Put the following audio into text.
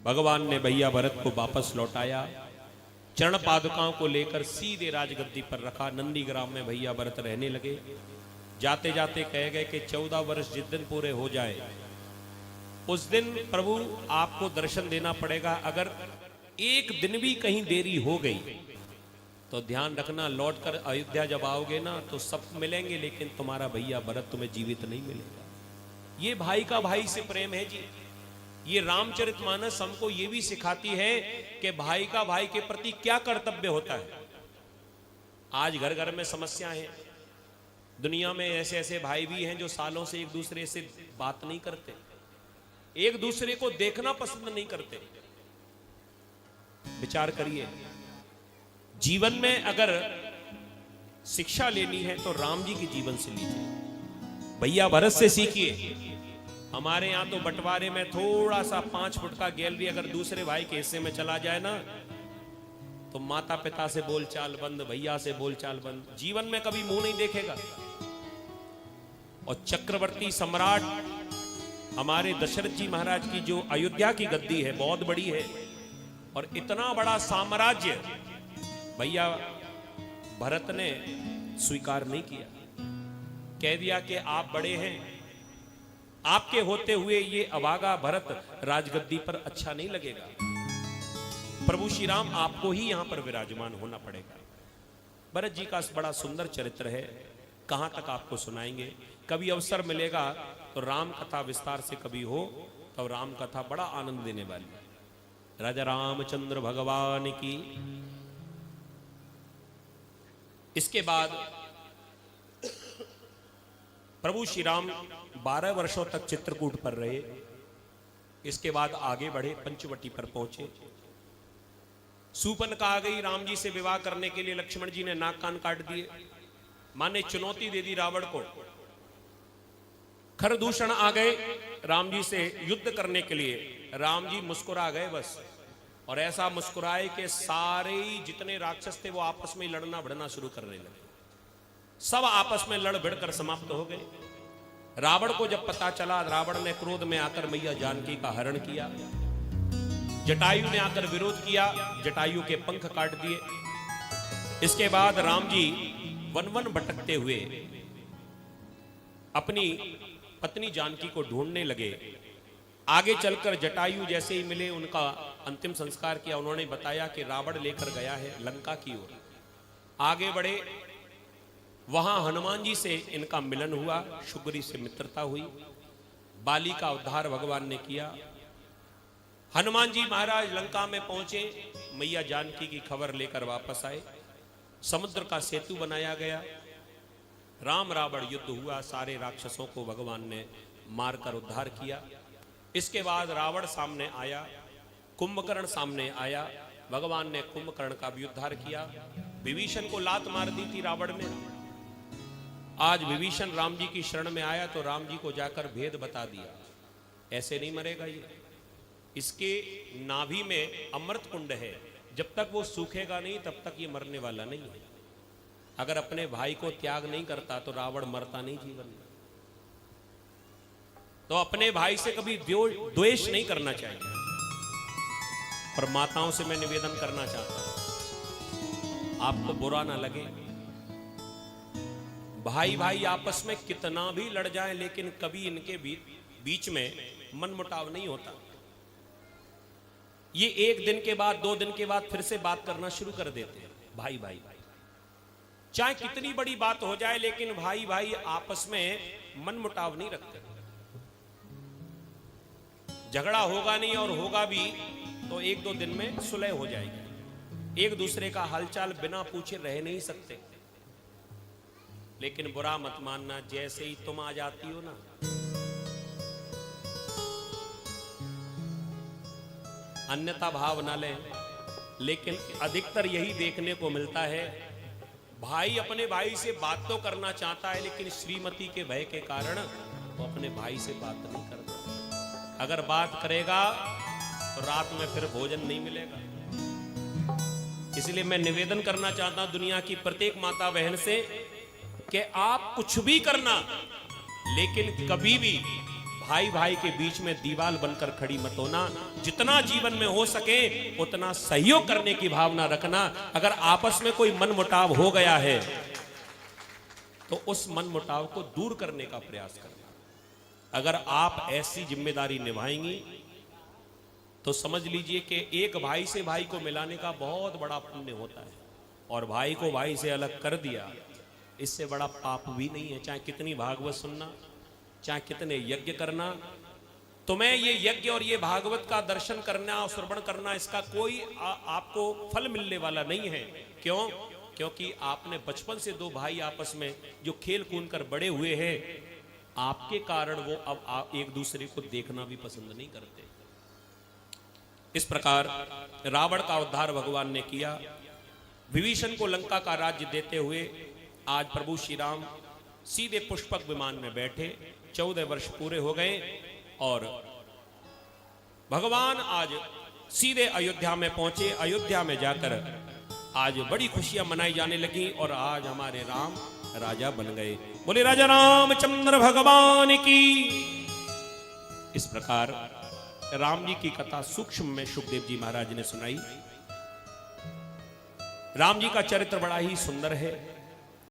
भगवान ने भैया भरत को वापस लौटाया, चरण पादुकाओं को लेकर सीधे राजगद्दी पर रखा। नंदीग्राम में भैया भरत रहने लगे। जाते जाते कह गए कि 14 वर्ष जिस दिन पूरे हो जाए उस दिन प्रभु आपको दर्शन देना पड़ेगा। अगर एक दिन भी कहीं देरी हो गई तो ध्यान रखना, लौटकर अयोध्या जब आओगे ना तो सब मिलेंगे, लेकिन तुम्हारा भैया भरत तुम्हें जीवित नहीं मिलेगा। ये भाई का भाई से प्रेम है जी। ये रामचरितमानस हमको ये भी सिखाती है कि भाई का भाई के प्रति क्या कर्तव्य होता है। आज घर घर में समस्या है। दुनिया में ऐसे ऐसे भाई भी हैं जो सालों से एक दूसरे से बात नहीं करते, एक दूसरे को देखना पसंद नहीं करते। विचार करिए, जीवन में अगर शिक्षा लेनी है तो राम जी के जीवन से लीजिए, भैया भरत से सीखिए। हमारे यहां तो बंटवारे में थोड़ा सा 5 फुट का गैलरी अगर दूसरे भाई के हिस्से में चला जाए ना तो माता पिता से बोलचाल बंद, भैया से बोलचाल बंद, जीवन में कभी मुंह नहीं देखेगा। और चक्रवर्ती सम्राट हमारे दशरथ जी महाराज की जो अयोध्या की गद्दी है बहुत बड़ी है, और इतना बड़ा साम्राज्य भैया भरत ने स्वीकार नहीं किया। कह दिया कि आप बड़े हैं, आपके होते हुए ये अभागा भरत राजगद्दी पर अच्छा नहीं लगेगा। प्रभु श्री राम आपको ही यहां पर विराजमान होना पड़ेगा। भरत जी का बड़ा सुंदर चरित्र है, कहां तक आपको सुनाएंगे। कभी अवसर मिलेगा तो राम कथा विस्तार से कभी हो तो राम कथा बड़ा आनंद देने वाली है। राजा रामचंद्र भगवान की। इसके बाद प्रभु श्री राम 12 वर्षों तक चित्रकूट पर रहे। इसके बाद आगे बढ़े, पंचवटी पर पहुंचे। सूपन आ गई राम जी से विवाह करने के लिए। लक्ष्मण जी ने नाक कान काट दिए। मां ने चुनौती दे दी रावण को। खरदूषण आ गए राम जी से युद्ध करने के लिए। राम जी मुस्कुरा गए बस, और ऐसा मुस्कुराए कि सारे जितने राक्षस थे वो आपस में लड़ना भिड़ना शुरू करने लगे। सब आपस में लड़ भिड़ कर समाप्त हो गए। रावण को जब पता चला, रावण ने क्रोध में आकर मैया जानकी का हरण किया। जटायु ने आकर विरोध किया, जटायु के पंख काट दिए। इसके बाद राम जी वन वन भटकते हुए अपनी पत्नी जानकी को ढूंढने लगे। आगे चलकर जटायु जैसे ही मिले, उनका अंतिम संस्कार किया। उन्होंने बताया कि रावण लेकर गया है लंका की ओर। आगे बढ़े, वहां हनुमान जी से इनका मिलन हुआ, शुग्री से मित्रता हुई। बाली का उद्धार भगवान ने किया। हनुमान जी महाराज लंका में पहुंचे, मैया जानकी की खबर लेकर वापस आए। समुद्र का सेतु बनाया गया। राम रावण युद्ध हुआ। सारे राक्षसों को भगवान ने मारकर उद्धार किया। इसके बाद रावण सामने आया, कुंभकर्ण सामने आया। भगवान ने कुंभकर्ण का भी उद्धार किया। विभीषण को लात मार दी थी रावण ने। आज विभीषण राम जी की शरण में आया तो राम जी को जाकर भेद बता दिया। ऐसे नहीं मरेगा ये, इसके नाभि में अमृत कुंड है, जब तक वो सूखेगा नहीं तब तक ये मरने वाला नहीं है। अगर अपने भाई को त्याग नहीं करता तो रावण मरता नहीं जीवन में। तो अपने भाई से कभी द्वेष नहीं करना चाहिए। पर माताओं से मैं निवेदन करना चाहता हूं, आपको बुरा ना लगे, भाई भाई आपस में कितना भी लड़ जाएं लेकिन कभी इनके बीच में मनमुटाव नहीं होता। ये 1 दिन के बाद 2 दिन के बाद फिर से बात करना शुरू कर देते हैं, भाई भाई भाई। चाहे कितनी बड़ी बात हो जाए लेकिन भाई भाई आपस में मनमुटाव नहीं रखते। झगड़ा होगा नहीं, और होगा भी तो 1-2 दिन में सुलह हो जाएगी। एक दूसरे का हालचाल बिना पूछे रह नहीं सकते। लेकिन बुरा मत मानना, जैसे ही तुम आ जाती हो ना, अन्यथा भाव ना लें। लेकिन अधिकतर यही देखने को मिलता है, भाई अपने भाई से बात तो करना चाहता है लेकिन श्रीमती के भय के कारण वो अपने भाई से बात नहीं करता। अगर बात करेगा तो रात में फिर भोजन नहीं मिलेगा। इसलिए मैं निवेदन करना चाहता हूं दुनिया की प्रत्येक माता बहन से कि आप कुछ भी करना, लेकिन कभी भी भाई भाई के बीच में दीवार बनकर खड़ी मत होना। जितना जीवन में हो सके उतना सहयोग करने की भावना रखना। अगर आपस में कोई मनमुटाव हो गया है तो उस मनमुटाव को दूर करने का प्रयास करना। अगर आप ऐसी जिम्मेदारी निभाएंगी तो समझ लीजिए कि एक भाई से भाई को मिलाने का बहुत बड़ा पुण्य होता है, और भाई को भाई से अलग कर दिया इससे बड़ा पाप भी नहीं है। चाहे कितनी भागवत सुनना, चाहे कितने यज्ञ करना, तुम्हें ये यज्ञ और ये भागवत का दर्शन करना और श्रवण करना, इसका कोई आपको फल मिलने वाला नहीं है। क्यों? क्योंकि आपने बचपन से दो भाई आपस में जो खेल कूद कर बड़े हुए हैं, आपके कारण वो अब आप एक दूसरे को देखना भी पसंद नहीं करते। इस प्रकार रावण का उद्धार भगवान ने किया। विभीषण को लंका का राज्य देते हुए आज प्रभु श्री राम सीधे पुष्पक विमान में बैठे। 14 वर्ष पूरे हो गए और भगवान आज सीधे अयोध्या में पहुंचे। अयोध्या में जाकर आज बड़ी खुशियां मनाई जाने लगी और आज हमारे राम राजा बन गए। बोले राजा रामचंद्र भगवान की। इस प्रकार राम जी की कथा सूक्ष्म में सुखदेव जी महाराज ने सुनाई। राम जी का चरित्र बड़ा ही सुंदर है।